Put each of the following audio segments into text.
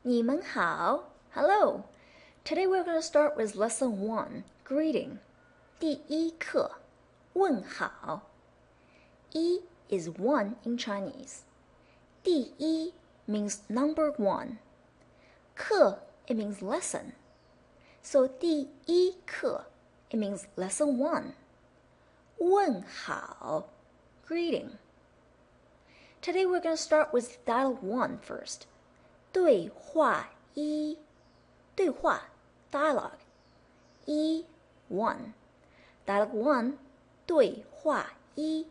你们好 Hello. Today we're going to start with lesson 1, greeting. 第一课问好 一 is 1 in Chinese. 第一 means number 1. 课 it means lesson. So 第一课 it means lesson 1. 问好 greeting. Today we're going to start with dialogue 1 first. 对话一对话 dialogue 一 1 dialogue 1对话一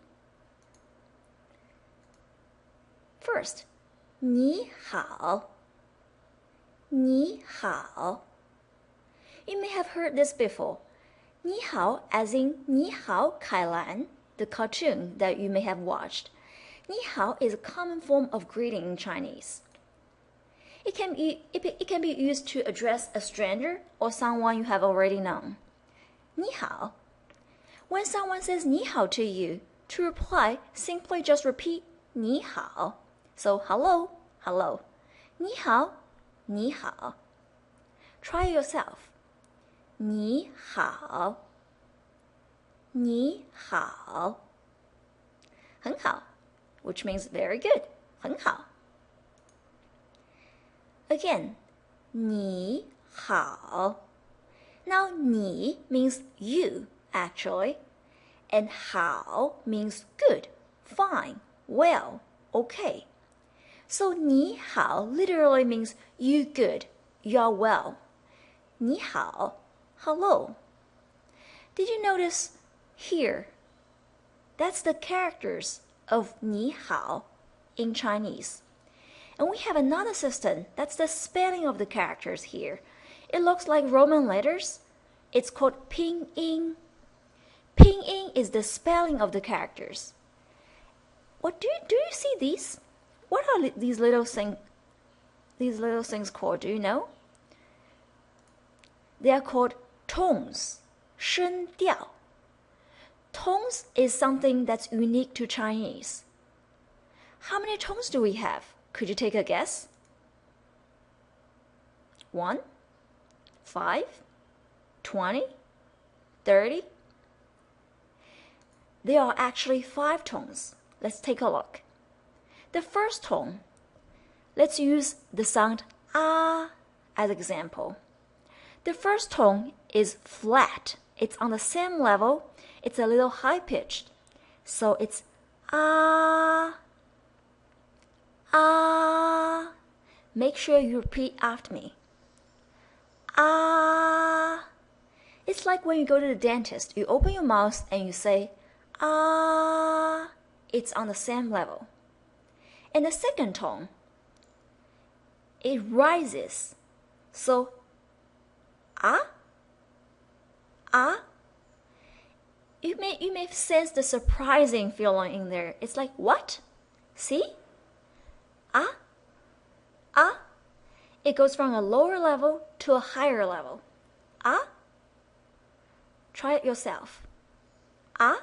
First 你好你好 You may have heard this before. 你好 as in 你好 Kailan, the cartoon that you may have watched. 你好 is a common form of greeting in Chinese. It can be used to address a stranger or someone you have already known. 你好. When someone says 你好 to you, to reply, simply just repeat 你好. So hello, hello. 你好, 你好. Try it yourself. 你好, 你好. 很好, which means very good. 很好. Again, 你好. Now, 你 means you, actually, and 好 means good, fine, well, okay. So, 你好 literally means you good, you're well. 你好, hello. Did you notice here? That's the characters of 你好 in Chinese. And we have another system. That's the spelling of the characters here. It looks like Roman letters. It's called pinyin. Pinyin is the spelling of the characters. What do you see these? What are these little things called? Do you know? They are called tones. 声调. Tones is something that's unique to Chinese. How many tones do we have? Could you take a guess? 1, 5, 20, 30? There are actually 5 tones. Let's take a look. The first tone, let's use the sound ah as example. The first tone is flat. It's on the same level. It's a little high-pitched. So it's ah. Ah. Make sure you repeat after me. Ah. It's like when you go to the dentist. You open your mouth and you say, ah. It's on the same level. And the second tone, it rises. So, ah. Ah. You may sense the surprising feeling in there. It's like, what? See? Ah, ah. It goes from a lower level to a higher level. Ah. Try it yourself. Ah.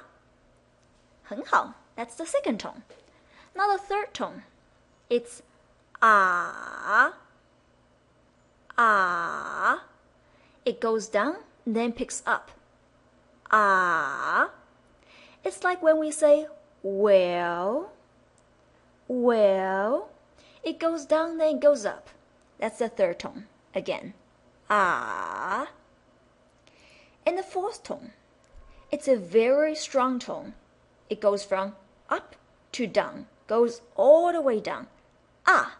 很好. That's the second tone. Now the third tone. It's ah. Ah. It goes down, then picks up. Ah. It's like when we say, well. Well. It goes down, then it goes up. That's the third tone. Again. Ah. And the fourth tone. It's a very strong tone. It goes from up to down. Goes all the way down. Ah.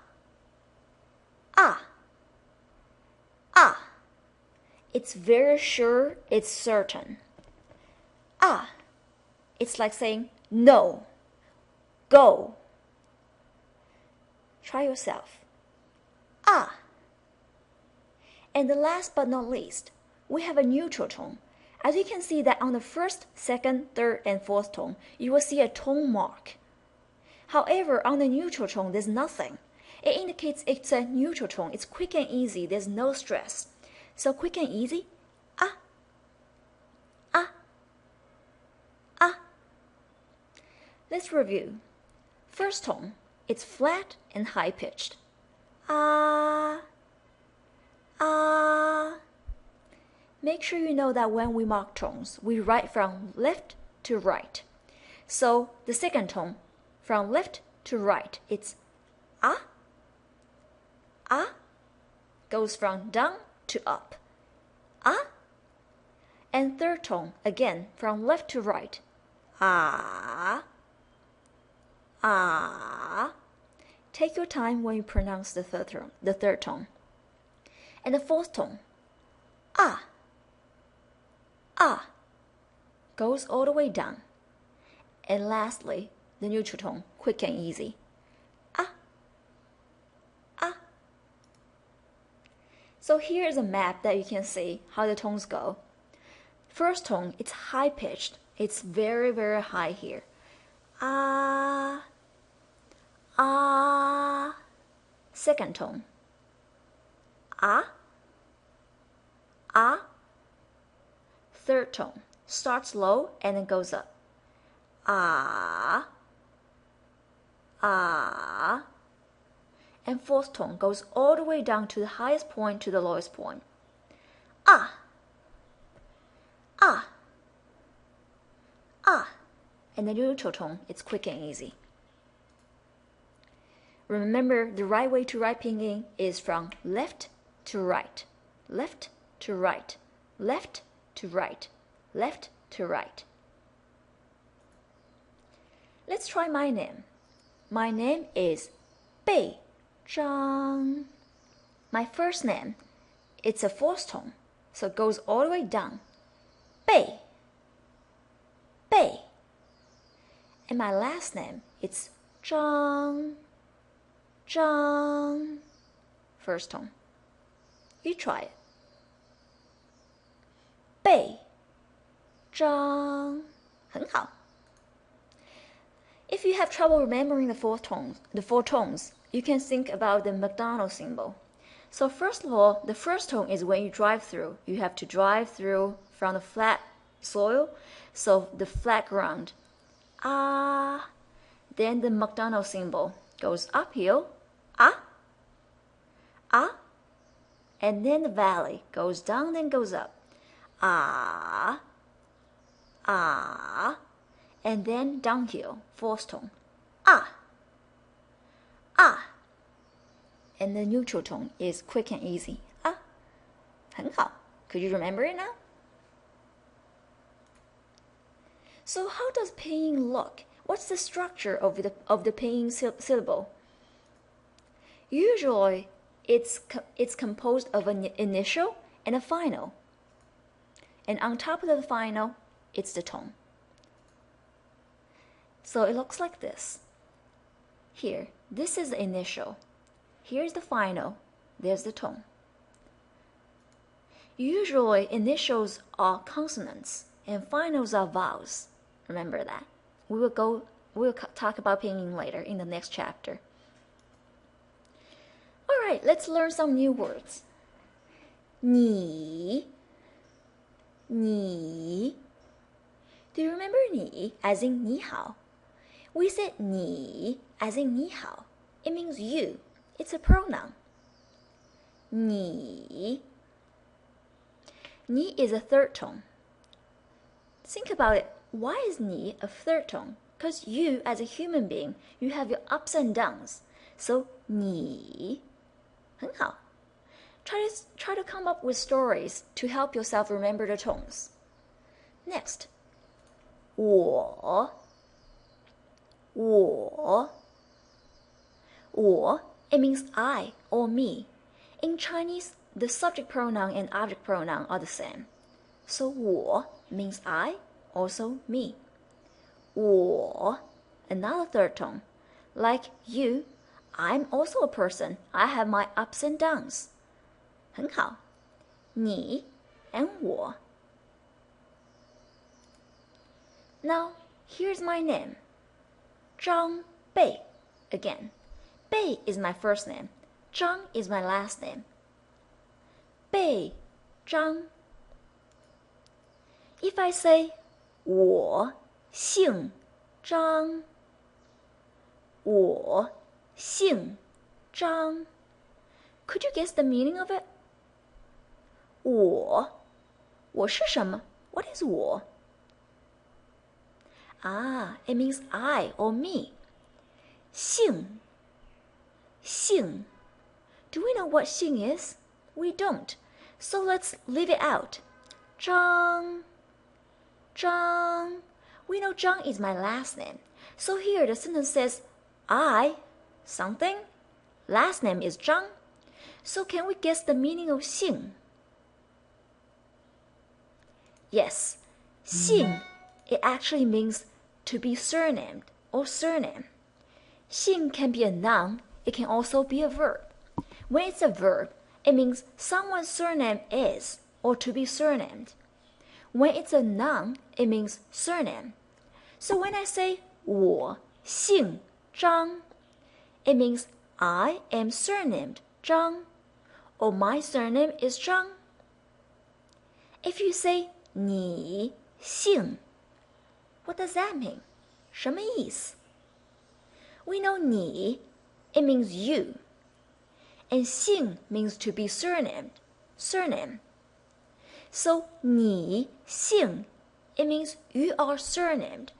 Ah. Ah. It's very sure, it's certain. Ah. It's like saying no. Go. Try yourself. Ah. And the last but not least, we have a neutral tone. As you can see that on the first, second, third, and fourth tone, you will see a tone mark. However, on the neutral tone, there's nothing. It indicates it's a neutral tone. It's quick and easy. There's no stress. So quick and easy. Ah. Ah. Ah. Let's review. First tone. It's flat and high-pitched. Ah. make sure you know that when we mark tones, we write from left to right. So the second tone, from left to right, it's ah, ah, goes from down to up, ah. And third tone, again, from left to right, ah, ah. Take your time when you pronounce the third tone. And the fourth tone, ah, ah, goes all the way down. And lastly, the neutral tone, quick and easy, ah, ah. So here is a map that you can see how the tones go. First tone, it's high pitched. It's very, very high here. Ah, ah. Second tone, ah, ah. Third tone, starts low and then goes up. Ah, ah. And fourth tone goes all the way down to the highest point to the lowest point. Ah, ah, ah. And the neutral tone, it's quick and easy. Remember, the right way to write pinyin is from left to right, left to right, left to right, left to right. Let's try my name. My name is Bei Zhang. My first name, it's a fourth tone, so it goes all the way down. Bei, Bei. And my last name, it's Zhang, Zhang. First tone. You try it. Bei Zhang. 很好. If you have trouble remembering the four tones, you can think about the McDonald's symbol. So first of all, the first tone is when you drive through. You have to drive through from the flat soil, so the flat ground. Ah. Then the McDonald's symbol goes uphill. Ah. Ah. And then the valley goes down and goes up. Ah. Ah. And then downhill, fourth tone. Ah. Ah. And the neutral tone is quick and easy. Ah. 很好. Could you remember it now? So how does pinyin look? What's the structure of the pinyin syllable? Usually, it's composed of an initial and a final. And on top of the final, it's the tone. So it looks like this. Here, this is the initial. Here's the final. There's the tone. Usually, initials are consonants and finals are vowels. Remember that. We'll talk about pinyin later in the next chapter. All right, let's learn some new words. 你 你 Do you remember 你 as in 你好? We said 你 as in 你好. It means you. It's a pronoun. 你 Ni is a third tone. Think about it. Why is ni a third tone? Because you, as a human being, you have your ups and downs. So, ni. 很好. Try to come up with stories to help yourself remember the tones. Next. 我 it means I or me. In Chinese, the subject pronoun and object pronoun are the same. So 我 means I, also me. 我 another third tone. Like you, I'm also a person. I have my ups and downs. 很好. 你 and 我. Now, here's my name. 张贝 again. Bei is my first name. Zhang is my last name. Bei Zhang. If I say 我姓张, 我姓张, could you guess the meaning of it? 我我是什么? What is 我? It means I or me. 姓 Do we know what 姓 is? We don't. So let's leave it out. 张 We know Zhang is my last name. So here the sentence says I something. Last name is Zhang. So can we guess the meaning of 姓? Yes, 姓 it actually means to be surnamed or surname. 姓 can be a noun, it can also be a verb. When it's a verb, it means someone's surname is or to be surnamed. When it's a noun, it means surname. So when I say 我姓张, it means I am surnamed Zhang, or my surname is Zhang. If you say 你姓, what does that mean? 什么意思? We know 你, it means you. And 姓 means to be surnamed, surname. So 你姓, it means you are surnamed,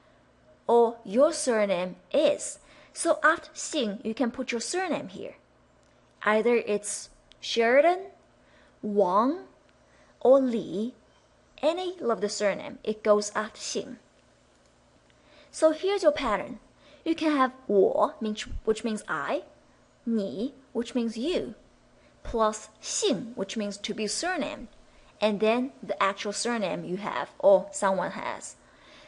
or your surname is. So after 姓, you can put your surname here. Either it's Sheridan, Wang, or Li. Any of the surname, it goes after 姓. So here's your pattern. You can have 我, which means I, 你, which means you, plus 姓, which means to be surnamed, and then the actual surname you have or someone has.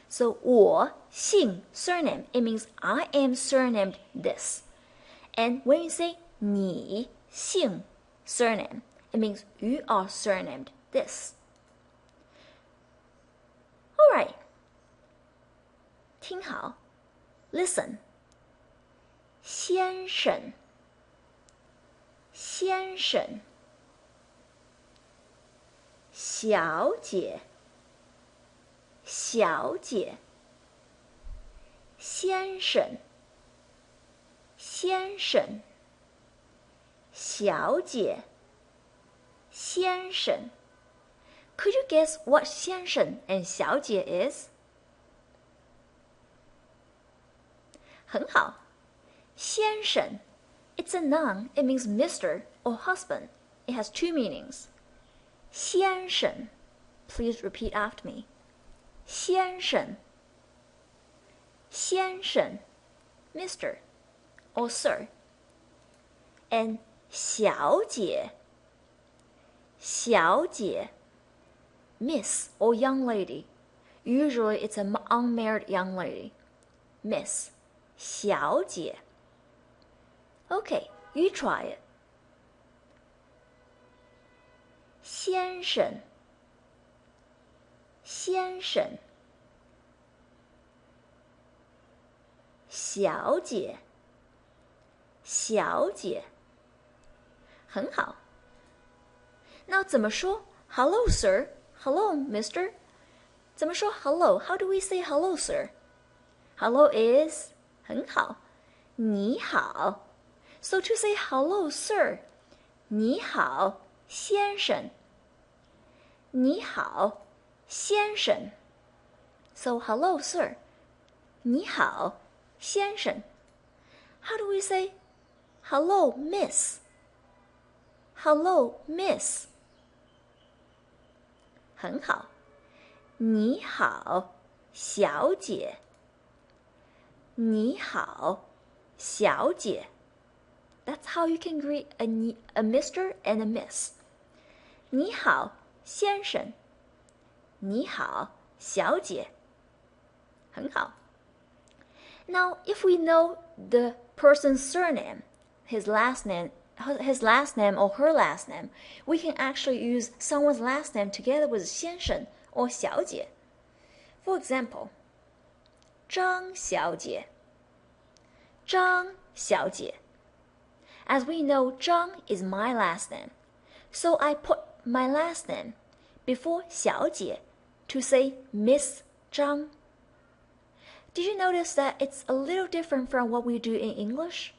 So 我姓 surname, it means I am surnamed this. And when you say 你姓 surname, it means you are surnamed this. Alright. 听好 Listen. 先生先生小姐小姐先生先生小姐先生 Could you guess what 先生 and 小姐 is? 很好先生 It's a noun. It means Mr. or husband. It has two meanings. 先生 Please repeat after me. 先生先生 Mr. or Sir. And 小姐小姐 Miss or young lady. Usually it's an unmarried young lady. Miss 小姐 Okay, you try it. 先生先生小姐小姐很好 Now 怎么说 Hello, sir. Hello, mister. 怎么说 hello? How do we say hello, sir? Hello is 很好你好 So to say hello, sir, 你好先生你好先生 So hello, sir, 你好先生 How do we say hello, miss? Hello, miss. 很好你好小姐你好小姐 That's how you can greet a mister and a miss. 你好先生你好小姐很好 Now, if we know the person's surname, his last name or her last name, we can actually use someone's last name together with 先生 or 小姐. For example, 张小姐张小姐 As we know, 张 is my last name, so I put my last name before 小姐 to say Miss Zhang. Did you notice that it's a little different from what we do in English?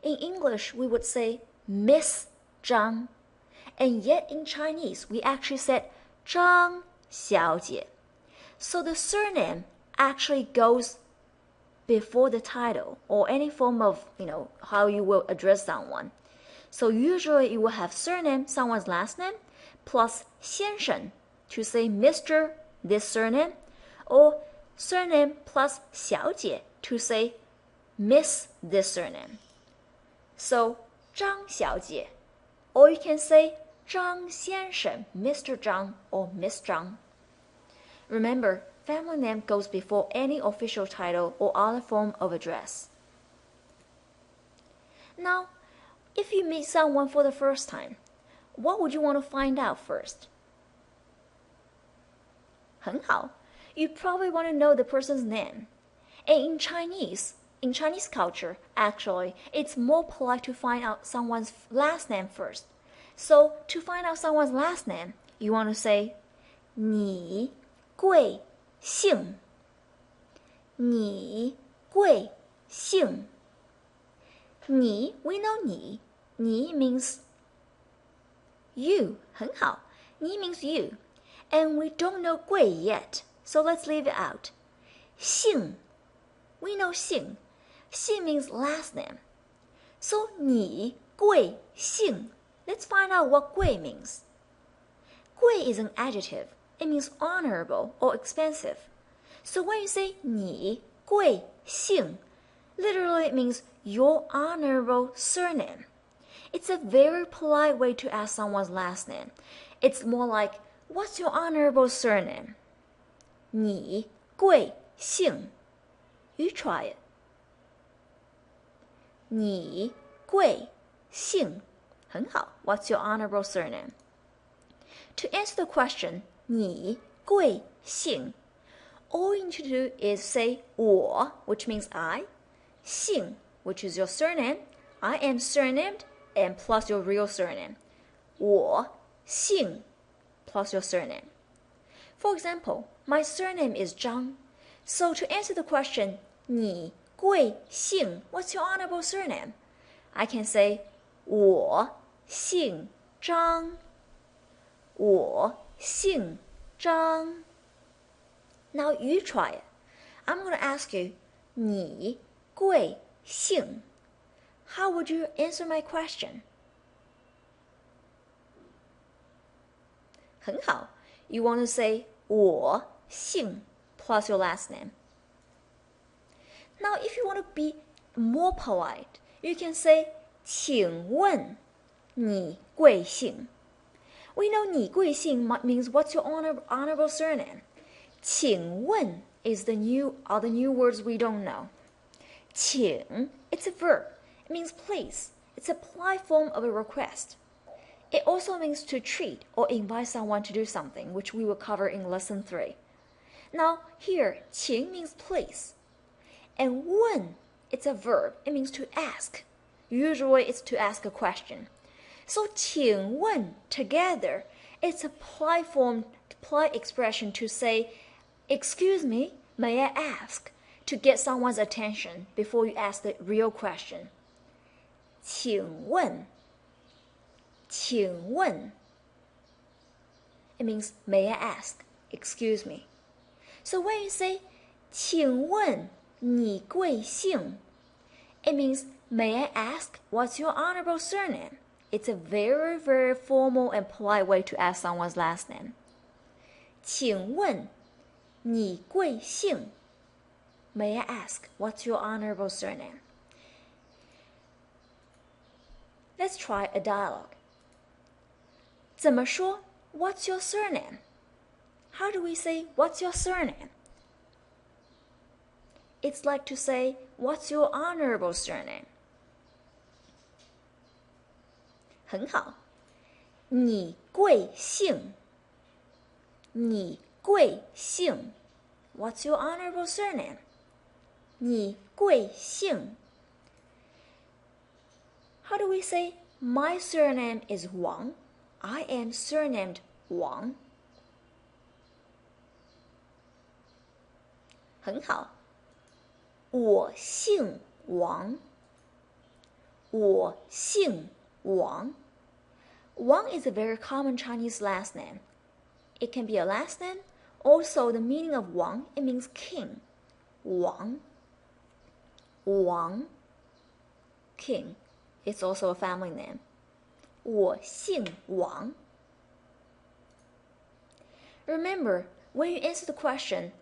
In English, we would say Miss Zhang, and yet in Chinese, we actually said 张小姐. So the surname actually goes before the title or any form of, how you will address someone. So usually you will have surname, someone's last name, plus 先生 to say Mr. this surname, or surname plus 小姐 to say Miss this surname. So 张小姐, or you can say 张先生, Mr. Zhang or Miss Zhang. Remember, family name goes before any official title or other form of address. Now, if you meet someone for the first time, what would you want to find out first? 很好, you probably want to know the person's name. And in Chinese culture, actually, it's more polite to find out someone's last name first. So, to find out someone's last name, you want to say 你贵姓你贵姓你 we know 你 means you 很好 你 means you and we don't know 贵 yet, so let's leave it out. 姓 we know 姓 means last name, so 你贵姓 let's find out what 贵 means. 贵 is an adjective. It means honorable or expensive. So when you say 你贵姓, literally it means your honorable surname. It's a very polite way to ask someone's last name. It's more like, what's your honorable surname? 你贵姓 You try it. 你贵姓很好 What's your honorable surname? To answer the question, 你贵姓 all you need to do is say 我 which means I, 姓 which is your surname, I am surnamed, and plus your real surname. 我姓 plus your surname. For example, my surname is Zhang. So to answer the question, 你贵姓 what's your honorable surname? I can say 我姓张我姓张 Now you try it. I'm going to ask you, 你贵姓 How would you answer my question? 很好 You want to say 我姓 plus your last name. Now if you want to be more polite, you can say 请问你贵姓 We know 你贵姓 means what's your honorable surname. 请问 is the new words we don't know. 请 it's a verb. It means please. It's a polite form of a request. It also means to treat or invite someone to do something, which we will cover in lesson 3. Now here, 请 means please. And 问 it's a verb. It means to ask. Usually it's to ask a question. So 请问 together, it's a polite expression to say, excuse me, may I ask, to get someone's attention before you ask the real question. 请问 请问 It means may I ask, excuse me. So when you say 请问你贵姓 It means may I ask what's your honorable surname? It's a very, very formal and polite way to ask someone's last name. 请问你贵姓 May I ask what's your honorable surname? Let's try a dialogue. 怎么说 What's your surname? How do we say what's your surname? It's like to say what's your honorable surname? 很好你贵姓你贵姓 What's your honorable surname? 你贵姓 How do we say my surname is Wang? I am surnamed Wang. 很好我姓王我姓Wang. Wang is a very common Chinese last name. it can be a last name. Also, the meaning of Wang, it means king. Wang. Wang. King. It's also a family name. 我姓王. Remember, when you answer the question,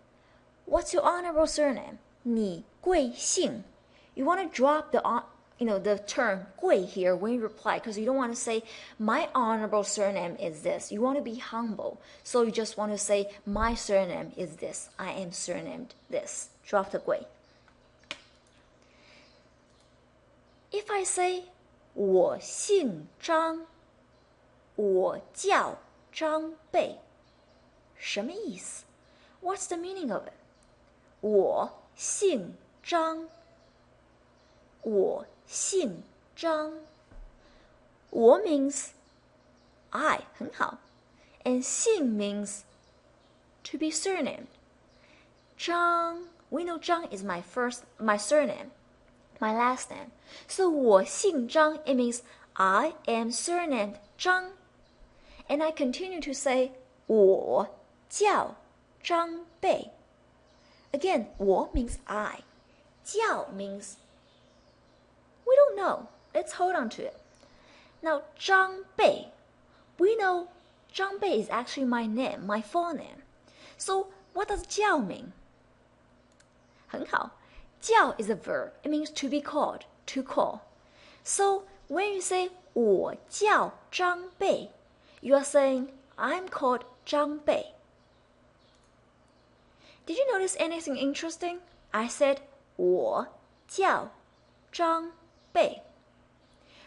what's your honorable surname? 你贵姓. You want to drop the term 贵 here when you reply, because you don't want to say my honorable surname is this. You want to be humble, so you just want to say my surname is this. I am surnamed this. Drop the 贵. If I say 我姓张，我叫张贝，什么意思？ What's the meaning of it? 我姓张，我姓张。我 means I, 很好， and 姓 means to be surnamed. 张, we know 张 is my surname, my last name. So 我姓张, it means I am surnamed 张. And I continue to say 我叫张贝. Again, 我 means I. 叫 means we don't know. Let's hold on to it. Now, 张贝, we know 张贝 is actually my name, my full name. So, what does 叫 mean? 很好. 叫 is a verb. It means to be called, to call. So, when you say 我叫张贝, you are saying I'm called 张贝. Did you notice anything interesting? I said 我叫张贝.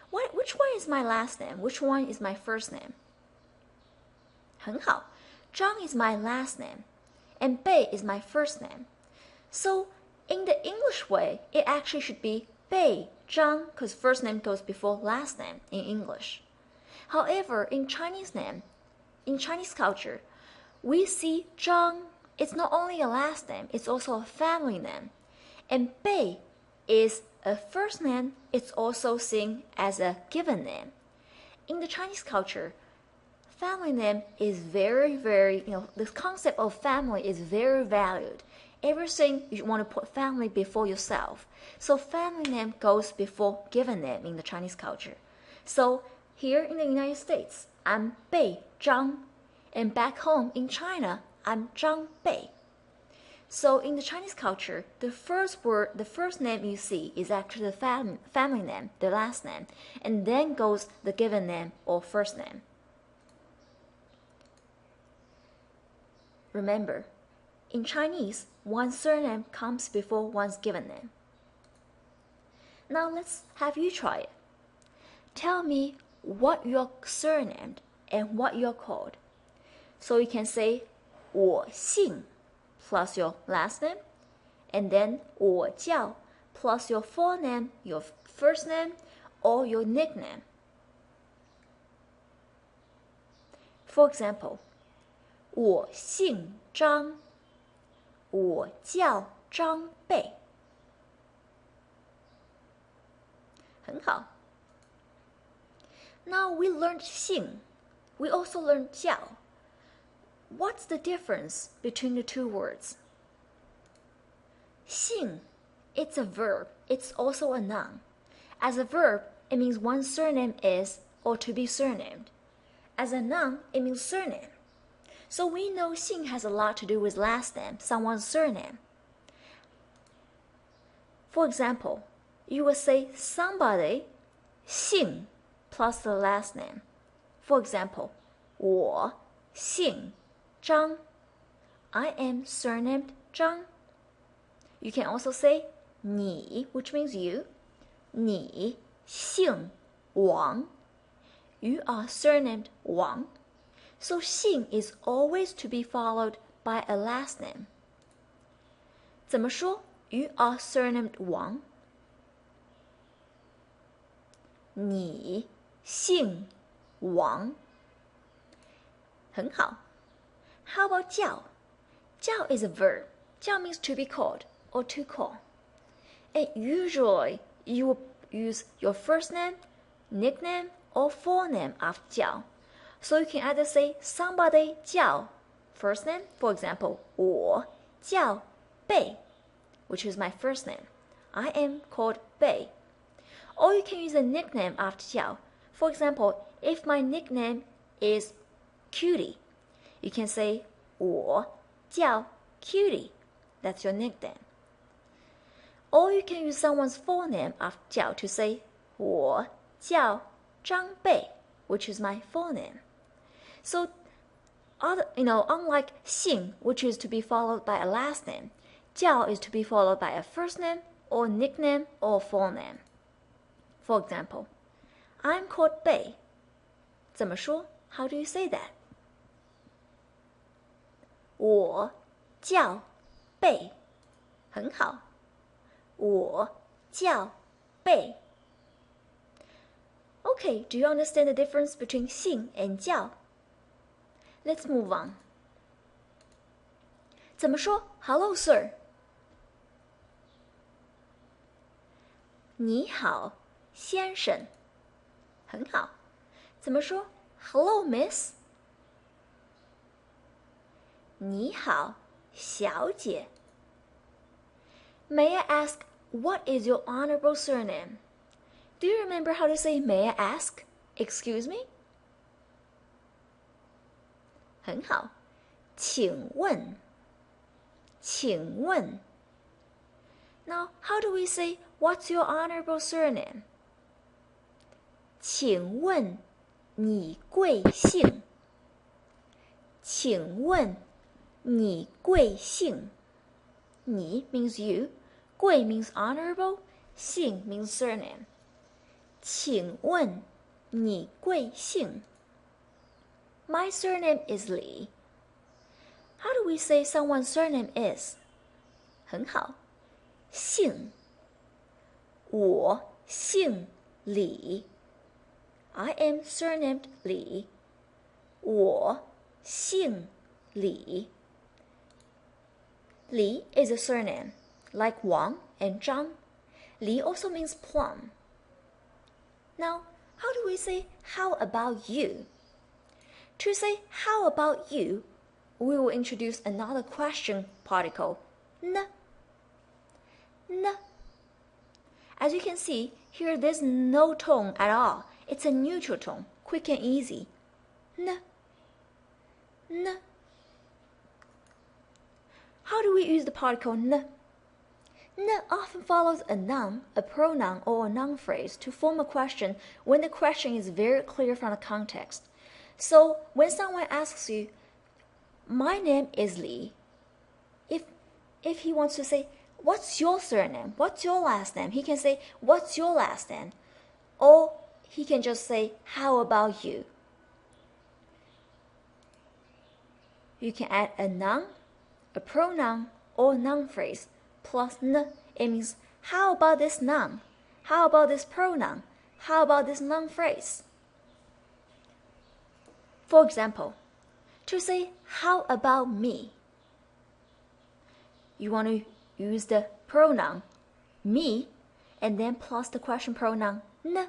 Which one is my last name? Which one is my first name? 很好. 张 is my last name, and 贝 is my first name. So, in the English way, it actually should be 贝张, because first name goes before last name in English. However, in Chinese culture, we see 张, it's not only a last name, it's also a family name. And 贝 is a first name, it's also seen as a given name. In the Chinese culture, family name is very, the concept of family is very valued. Everything you want to put family before yourself. So family name goes before given name in the Chinese culture. So here in the United States, I'm Bei Zhang. And back home in China, I'm Zhang Bei. So in the Chinese culture, the first name you see is actually the family name, the last name, and then goes the given name or first name. Remember, in Chinese, one's surname comes before one's given name. Now let's have you try it. Tell me what you're surnamed and what you're called. So you can say 我姓 plus your last name, and then 我叫 plus your full name, your first name, or your nickname. For example, 我姓张，我叫张贝。很好。Now we learned 姓, we also learned 叫. What's the difference between the two words? 姓, it's a verb, it's also a noun. As a verb, it means one's surname is or to be surnamed. As a noun, it means surname. So we know 姓 has a lot to do with last name, someone's surname. For example, you would say somebody 姓 plus the last name. For example, 我姓张. I am surnamed 张. You can also say 你, which means you. 你姓王. You are surnamed Wang. So 姓 is always to be followed by a last name. 怎么说? You are surnamed Wang. 你姓王. 很好. How about 叫? 叫 is a verb. 叫 means to be called or to call. And usually you will use your first name, nickname, or full name after 叫. So you can either say somebody 叫 first name, for example, 我叫贝, which is my first name. I am called Bei. Or you can use a nickname after 叫. For example, if my nickname is Cutie, you can say 我叫 Cutie. That's your nickname. Or you can use someone's full name after 叫 to say 我叫张贝, which is my full name. So, unlike 姓, which is to be followed by a last name, 叫 is to be followed by a first name or nickname or full name. For example, I'm called Bei. 怎么说? How do you say that? 我叫贝。很好。我叫贝。Okay, do you understand the difference between 姓 and 叫? Let's move on. 怎么说 Hello, sir? 你好，先生。很好。怎么说 Hello, miss? 你好，小姐。May I ask, what is your honorable surname? Do you remember how to say may I ask? Excuse me? 很好。请问。请问。Now, how do we say, what's your honorable surname? 请问你贵姓？请问你贵姓？你 means you, 贵 means honorable, 姓 means surname. 请问你贵姓？ My surname is Li. How do we say someone's surname is? 很好。姓。我姓李。I am surnamed Li. 我姓李。Li is a surname, like Wang and Zhang. Li also means plum. Now, how do we say, how about you? To say, how about you, we will introduce another question particle, n. N. As you can see, here there's no tone at all. It's a neutral tone, quick and easy. N. N. How do we use the particle n? N often follows a noun, a pronoun, or a noun phrase to form a question when the question is very clear from the context. So, when someone asks you, my name is Li, if he wants to say, what's your surname? What's your last name? He can say, what's your last name? Or he can just say, how about you? You can add a noun, a pronoun, or noun phrase plus n. It means, how about this noun? How about this pronoun? How about this noun phrase? For example, to say, how about me? You want to use the pronoun me and then plus the question pronoun n.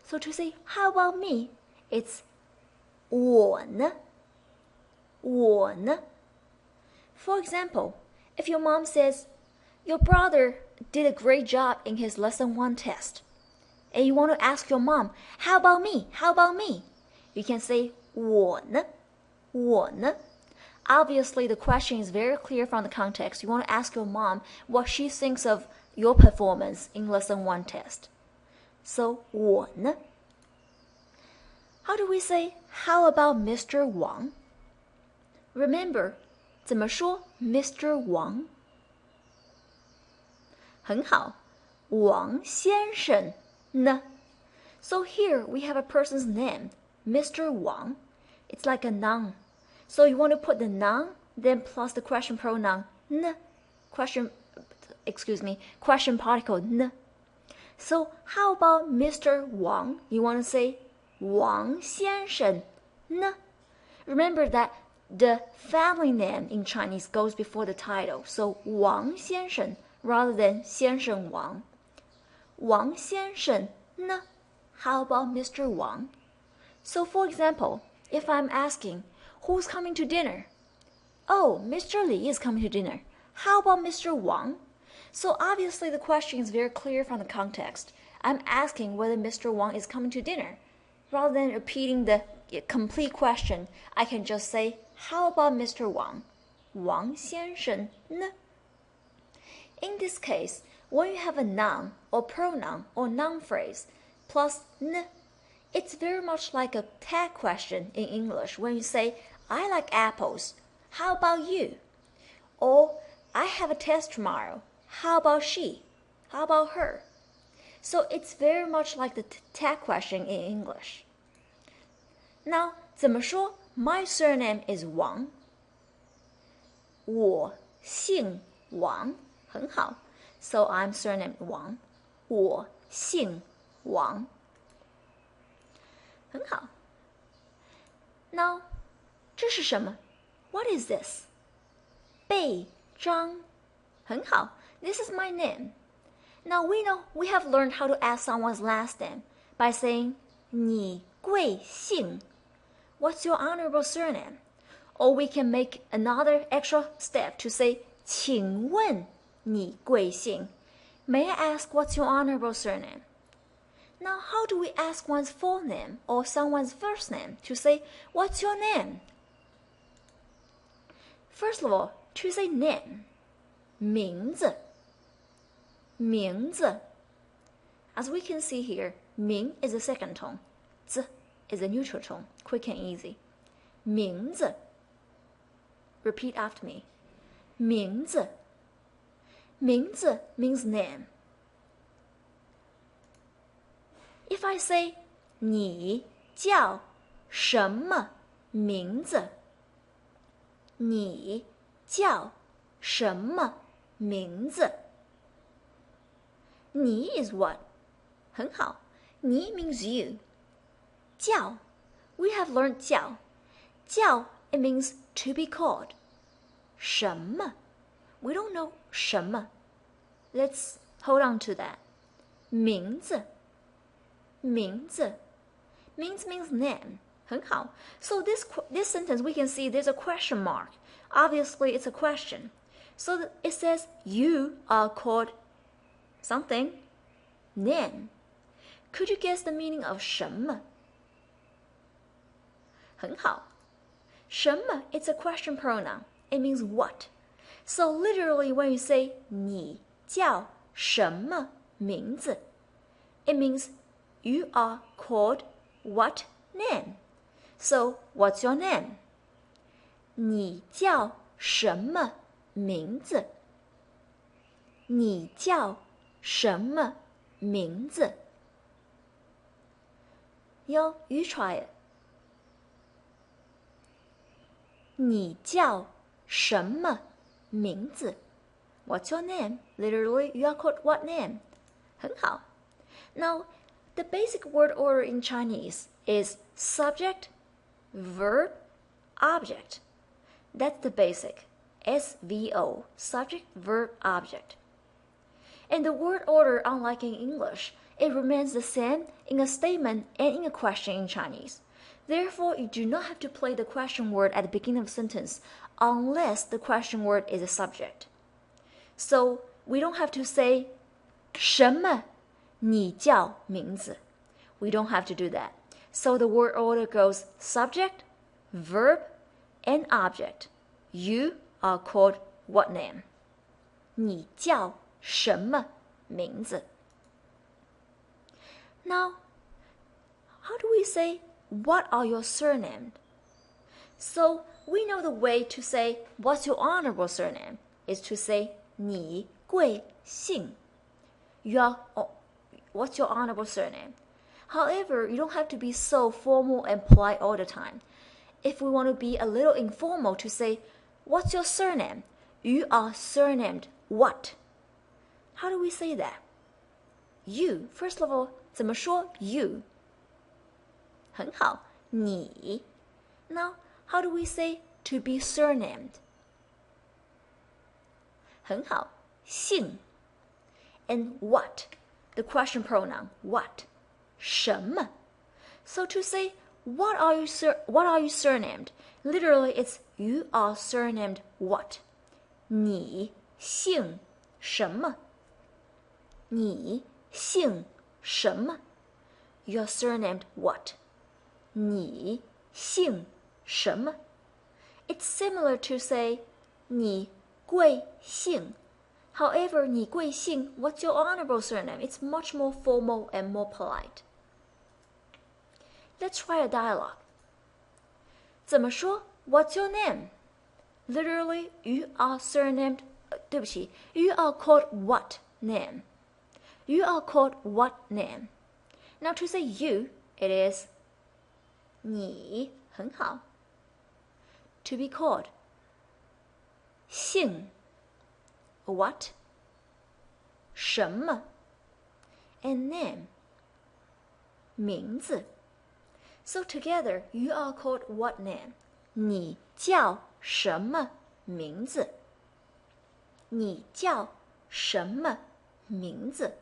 So to say, how about me? It's 我呢? 我呢? For example, if your mom says, your brother did a great job in his lesson 1 test, and you want to ask your mom, how about me? How about me? You can say 我呢? 我呢? Obviously, the question is very clear from the context. You want to ask your mom what she thinks of your performance in lesson 1 test. So, 我呢? How do we say, how about Mr. Wang? Remember, 怎么说 Mr. Wang? 很好，王先生呢? So here we have a person's name, Mr. Wang. It's like a noun. So you want to put the noun, then plus the question pronoun n. Question particle n. So how about Mr. Wang? You want to say 王先生呢? Remember that the family name in Chinese goes before the title. So 王先生 rather than 先生王. 王先生呢? How about Mr. Wang? So for example, if I'm asking, who's coming to dinner? Oh, Mr. Li is coming to dinner. How about Mr. Wang? So obviously the question is very clear from the context. I'm asking whether Mr. Wang is coming to dinner. Rather than repeating the complete question, I can just say, how about Mr. Wang? Wang 先生呢? In this case, when you have a noun or pronoun or noun phrase plus n, it's very much like a tag question in English when you say, I like apples. How about you? Or, I have a test tomorrow. How about she? How about her? So it's very much like the tag question in English. Now, 怎么说 My surname is Wang? 我姓王，很好。So I'm surnamed Wang. 我姓王，很好。Now, 这是什么 What is this? 背章，很好。This is my name. Now we know we have learned how to ask someone's last name by saying 你贵姓 What's your honorable surname? Or we can make another extra step to say 请问你贵姓 May I ask what's your honorable surname? Now how do we ask one's full name or someone's first name to say what's your name? First of all, to say name, 名字名字 As we can see here, 名 is the second tone, 字 is a neutral tone, quick and easy. 名字 Repeat after me. 名字名字 means name. If I say 你叫什么名字你叫什么名字你 is what? 很好。你 means you. 叫 we have learned 叫 叫 it means to be called. 什么 we don't know 什么 Let's hold on to that. 名字名字 means name. 很好。So this sentence we can see there's a question mark. Obviously it's a question. So it says you are called something, name. Could you guess the meaning of 什么？很好。什么 it's a question pronoun. It means what. So literally when you say 你叫什么名字 it means you are called what name? So what's your name? 你叫什么名字？你叫什么名字？ Yo, you try it. 你叫什么名字？ What's your name? Literally, you are called what name? 很好。Now, the basic word order in Chinese is subject, verb, object. That's the basic. SVO, subject, verb, object. And the word order, unlike in English, it remains the same in a statement and in a question in Chinese. Therefore, you do not have to play the question word at the beginning of a sentence unless the question word is a subject. So, we don't have to say 什么你叫名字 We don't have to do that. So the word order goes subject, verb, and object. You are called what name? 你叫什么名字 Now, how do we say, what are your surname? So, we know the way to say, what's your honorable surname? Is to say, 你贵姓 What's your honorable surname? However, you don't have to be so formal and polite all the time. If we want to be a little informal to say, what's your surname? You are surnamed what? How do we say that? You. First of all, 怎么说 you? 很好，你 Now, how do we say to be surnamed? 很好，姓 And what? The question pronoun, what? 什么 So to say, what are you surnamed? Literally, it's you are surnamed what? 你姓什么？你姓什么？ You are surnamed what? 你姓什么？ It's similar to say 你贵姓. However, 你贵姓, what's your honorable surname? It's much more formal and more polite. Let's try a dialogue. 怎么说? What's your name? Literally, you are surnamed, 对不起, you are called what name? You are called what name? Now to say you, it is 你很好. To be called 姓 what 什么 and name 名字. So together, you are called what name? 你叫什么名字？你叫什么名字？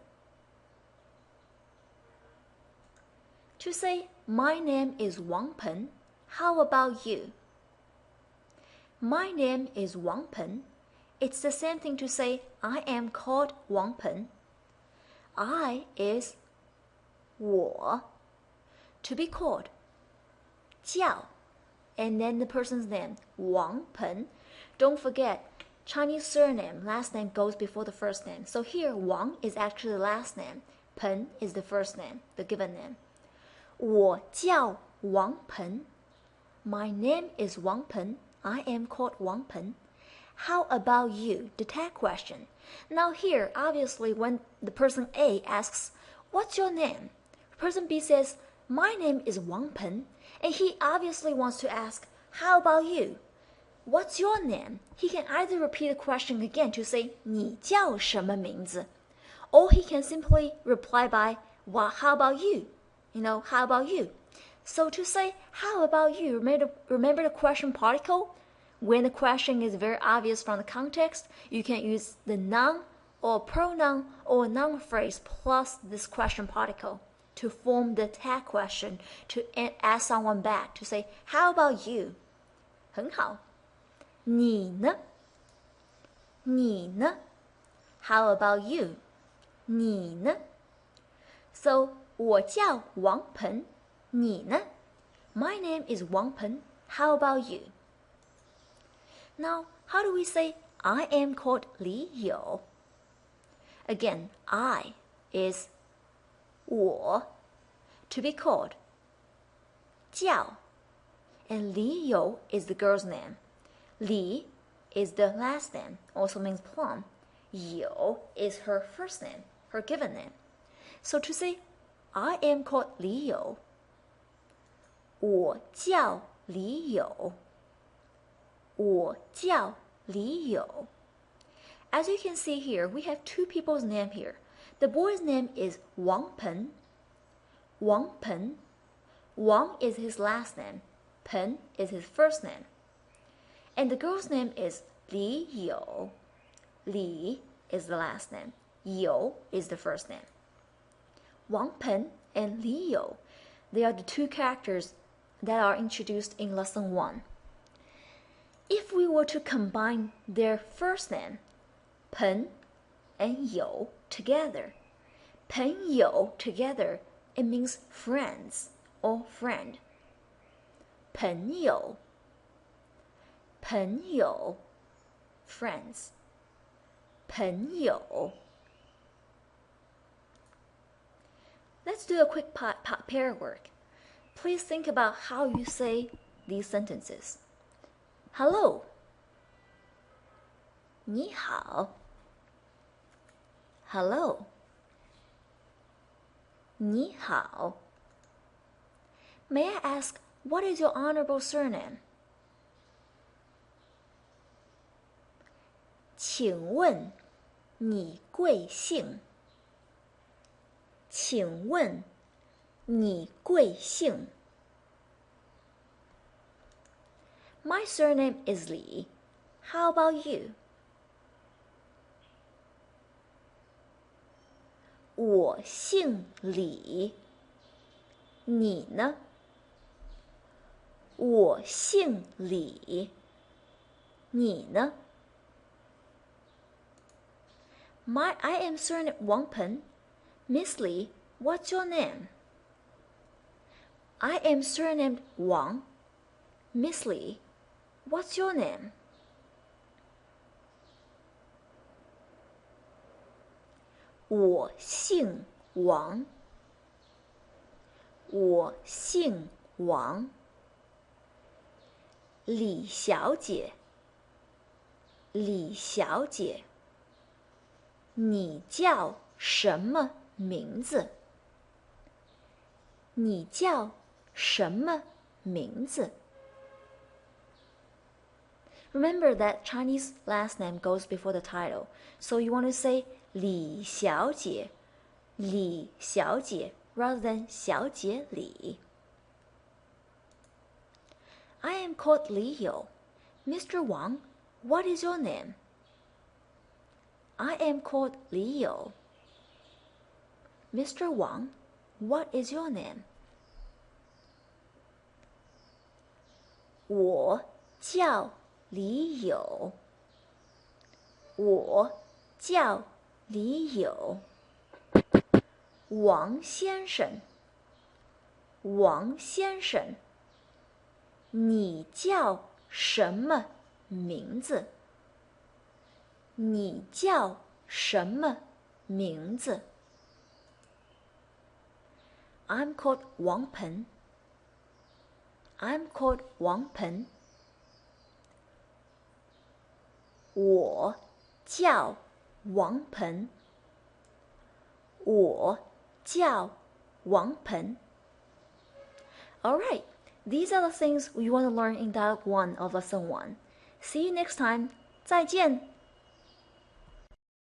To say, my name is Wang Peng, how about you? My name is Wang Peng. It's the same thing to say, I am called Wang Peng. I is 我. To be called 叫 and then the person's name, Wang Peng. Don't forget, Chinese surname, last name goes before the first name. So here, Wang is actually the last name. Peng is the first name, the given name. 我叫王鹏. My name is Wang Peng. I am called Wang Peng. How about you? The tag question. Now here, obviously, when the person A asks, what's your name? Person B says, my name is Wang Peng. And he obviously wants to ask, how about you? What's your name? He can either repeat the question again to say, 你叫什么名字? Or he can simply reply by, well, how about you? How about you? So to say, how about you? Remember the question particle? When the question is very obvious from the context, you can use the noun or pronoun or noun phrase plus this question particle to form the tag question to ask someone back to say, how about you? 很好. 你呢? 你呢? How about you? 你呢? So, 我叫王鹏. 你呢? My name is Wang Peng. How about you? Now, how do we say, I am called Li You? Again, I is 我 to be called 叫 and Li You is the girl's name. Li is the last name, also means plum. You is her first name, her given name. So to say, I am called Li You. 我叫李友. 我叫李友. As you can see here, we have two people's name here. The boy's name is Wang Peng. Wang Peng. Wang is his last name. Peng is his first name. And the girl's name is Li You. Li is the last name. You is the first name. Wang Peng and Li You, they are the two characters that are introduced in lesson 1. If we were to combine their first name, Peng and You together, Peng You together, it means friends or friend. 朋友, 朋友, friends. 朋友. Let's do a quick pair work. Please think about how you say these sentences. Hello. 你好. Hello. 你好. May I ask, what is your honorable surname? 请问你贵姓? 请问你贵姓? My surname is Li. How about you? 我姓李. 你呢?我姓李，你呢？I am surnamed Wang Peng. Miss Li, what's your name? I am surnamed Wang. Miss Li, what's your name? 我姓王，我姓王。李小姐，李小姐，你叫什么名字？你叫什么名字？ Remember that Chinese last name goes before the title, so you want to say 李小姐，李小姐 rather than 小姐李。I am called Leo. Mr. Wang, what is your name? I am called Leo. Mr. Wang, what is your name? 我叫李友。我叫李友。王先生，王先生，你叫什么名字？你叫什么名字？ I'm called Wang Peng. I'm called Wang Peng. 我叫王鹏。我叫王鹏。Alright, these are the things we want to learn in Dialogue 1 of Lesson 1. See you next time. 再见。